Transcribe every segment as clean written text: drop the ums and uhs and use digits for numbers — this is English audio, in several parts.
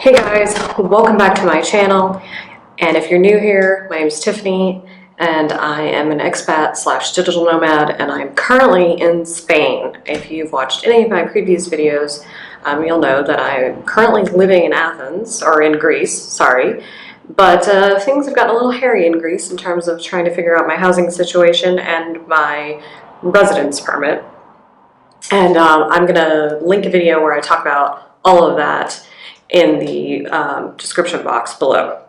Hey guys, welcome back to my channel. And if you're new here, my name is Tiffany and I am an expat slash digital nomad, and I'm currently in Spain. If you've watched any of my previous videos, you'll know that I'm currently living in Athens, or in Greece, sorry. But things have gotten a little hairy in Greece in terms of trying to figure out my housing situation and my residence permit. And I'm gonna link a video where I talk about all of that in the description box below.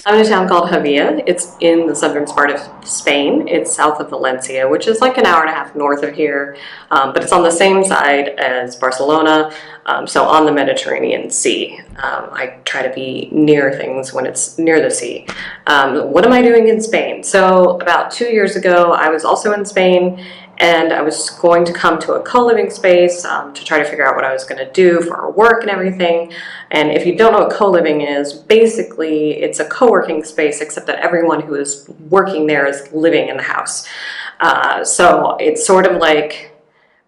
I'm in a town called Javea. It's in the southern part of Spain. It's south of Valencia, which is like an hour and a half north of here, but it's on the same side as Barcelona, so on the Mediterranean Sea. I try to be near things when it's near the sea. What am I doing in Spain? So about 2 years ago, I was also in Spain, and I was going to come to a co-living space to try to figure out what I was going to do for work and everything. And if you don't know what co-living is, basically it's a co-working space, except that everyone who is working there is living in the house. So it's sort of like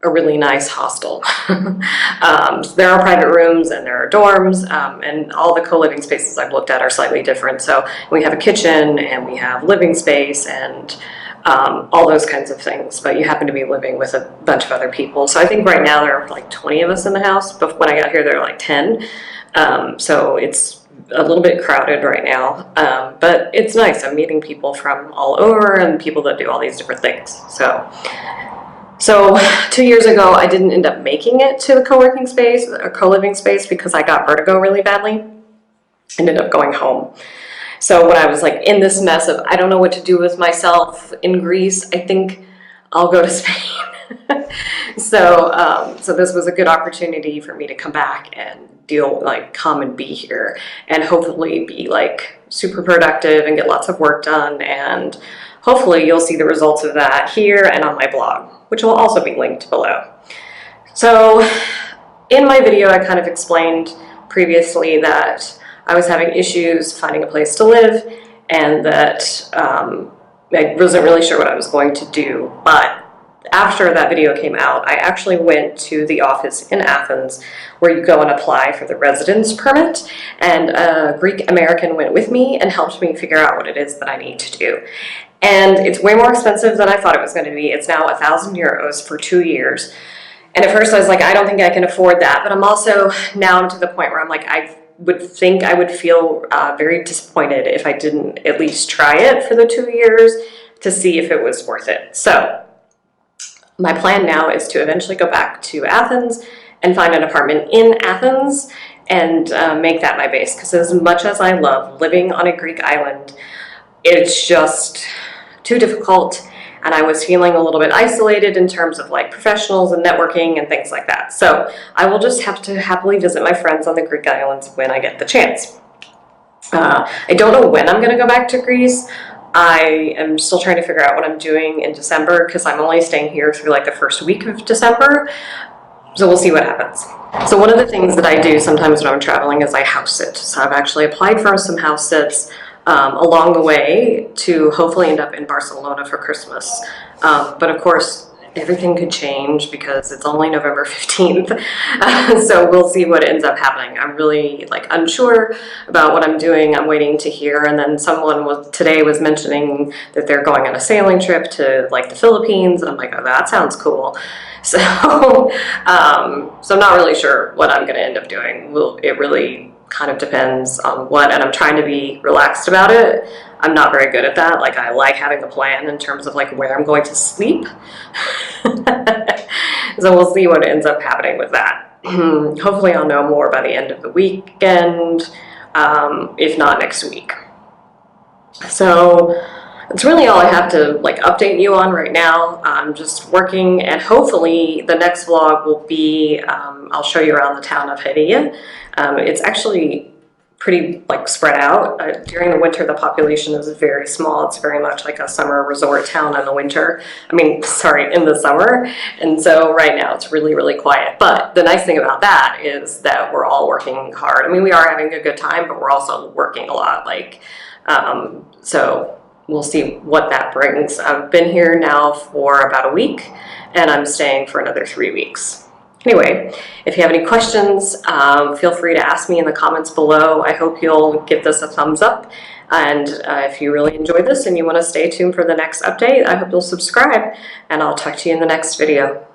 a really nice hostel. There are private rooms and there are dorms, and all the co-living spaces I've looked at are slightly different. So we have a kitchen and we have living space and all those kinds of things, but you happen to be living with a bunch of other people. So I think right now there are like 20 of us in the house, but when I got here there were like 10. So it's a little bit crowded right now, but it's nice. I'm meeting people from all over and people that do all these different things. So 2 years ago, I didn't end up making it to the co-working space or co-living space because I got vertigo really badly. Ended up going home. So when I was like in this mess of I don't know what to do with myself in Greece, I think I'll go to Spain. So this was a good opportunity for me to come back and come and be here and hopefully be like super productive and get lots of work done, and hopefully you'll see the results of that here and on my blog, which will also be linked below. So in my video, I kind of explained previously that I was having issues finding a place to live and that I wasn't really sure what I was going to do. But after that video came out, I actually went to the office in Athens where you go and apply for the residence permit, and a Greek American went with me and helped me figure out what it is that I need to do. And it's way more expensive than I thought it was going to be. It's now 1,000 euros for 2 years. And at first I was like, I don't think I can afford that. But I'm also now to the point where I'm like, I would think I would feel very disappointed if I didn't at least try it for the 2 years to see if it was worth it. So my plan now is to eventually go back to Athens and find an apartment in Athens and make that my base. Because as much as I love living on a Greek island, it's just too difficult. And I was feeling a little bit isolated in terms of like professionals and networking and things like that. So I will just have to happily visit my friends on the Greek islands when I get the chance. I don't know when I'm going to go back to Greece. I am still trying to figure out what I'm doing in December because I'm only staying here through like the first week of December. So we'll see what happens. So one of the things that I do sometimes when I'm traveling is I house sit. So I've actually applied for some house sits along the way to hopefully end up in Barcelona for Christmas. But of course, everything could change because it's only November 15th. So we'll see what ends up happening. I'm really like unsure about what I'm doing. I'm waiting to hear. And then someone today was mentioning that they're going on a sailing trip to like the Philippines. And I'm like, oh, that sounds cool. So, so I'm not really sure what I'm going to end up doing. It really kind of depends on what, and I'm trying to be relaxed about it. I'm not very good at that. Like I like having a plan in terms of like where I'm going to sleep. So we'll see what ends up happening with that. Hopefully I'll know more by the end of the weekend, if not next week. So that's really all I have to like update you on right now. I'm just working, and hopefully the next vlog will be, I'll show you around the town of Javea. It's actually pretty like spread out. During the winter, the population is very small. It's very much like a summer resort town in the winter. In the summer. And so right now it's really, really quiet. But the nice thing about that is that we're all working hard. I mean, we are having a good time, but we're also working a lot. So we'll see what that brings. I've been here now for about a week, and I'm staying for another 3 weeks. Anyway, if you have any questions, feel free to ask me in the comments below. I hope you'll give this a thumbs up. And if you really enjoyed this and you want to stay tuned for the next update, I hope you'll subscribe, and I'll talk to you in the next video.